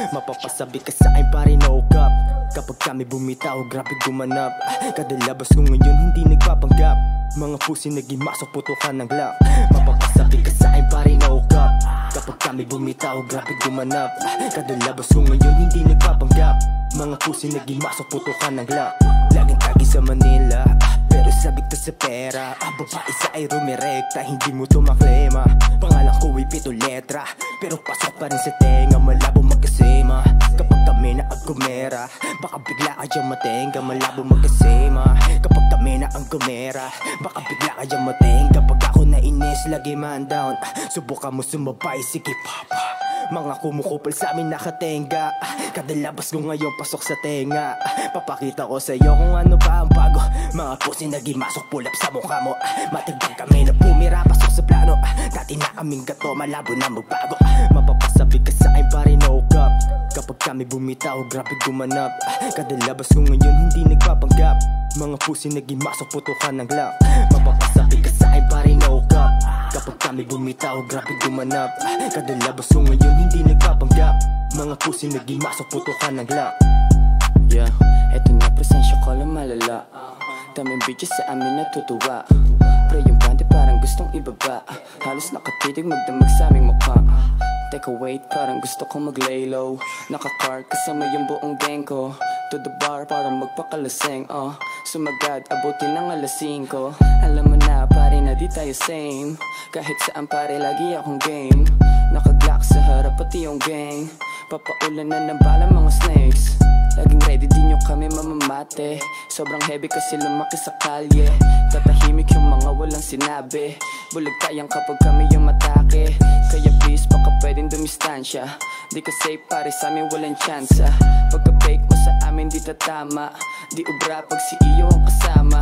Mapapasabi ka sa akin pare no cap. Kapag kami bumitaw, grabe gumanap. Kadalabas ko ngayon hindi nagpapanggap. Mga pusi nagimasok, putukan ng glock. Mapapasabi ka sa akin pare no cap. Kapag kami bumitaw, grabe gumanap. Kadalabas ko ngayon hindi nagpapanggap. Mga pusi nagimasok, putukan ng glock. Laging tagi sa Manila, pero sabik to sa pera. Babae sa ay rumirekta, hindi mo to maklema. Pangalan ko ay 7 letra, pero pasok pa rin sa tenga, malabo magkasema. Kapag kami na ang gumera, baka bigla kayang matenga, malabo magkasema. Kapag kami na ang gumera, baka bigla kayang matenga. Pag ako nainis, lagi man down, subukan mo sumabay, sige papa. Mga kumukupal sa amin nakatenga, kadalabas ko ngayon pasok sa tenga. Papakita ko sa'yo kung ano pa ang bago. Mga pusi nagimasok, pull up sa mukha mo. Matigbang kami na pumira, pasok sa plano. Dati na kaming gato, malabo na magbago. Mapapasabi ka sa akin pare no cap. Kapag kami bumitaw, grabe gumanap. Kadalabas ko ngayon hindi nagpapanggap. Mga pusi nagimasok, putukan ng glock. Mapapasabi ka sa akin pare no cap. Kapag kami bumitaw, grabe gumanap. Kadalabas ko ngayon hindi nagpapanggap. Mga pusi nagimasok, putukan ng glock. Yeah, eto na presensya ko lang malala. Daming bitches sa amin natutuwa. Pre yung bante parang gustong ibaba. Halos nakatitig magdamag sa aming mukha. Teka wait, parang gusto kong mag-lay low. Naka-car kasama yung buong gang ko. To the bar para magpakalaseng, sumagad, abutin ng alas 5. Alam mo na pare na di tayo same. Kahit saan pare lagi akong game. Naka-glock sa harap pati yung gang. Papaulan na ng bala mga snakes. Laging ready din nyo kami mamamate. Sobrang heavy kasi lumaki sa kalye. Tatahimik yung mga walang sinabi. Bulag tayang kapag kami yung matake. Kaya please baka pwedeng dumistansya. Di ka safe pare sa amin walang tsansa. Pagka fake mo sa amin di tatama. Di ubra pag si iyo ang kasama.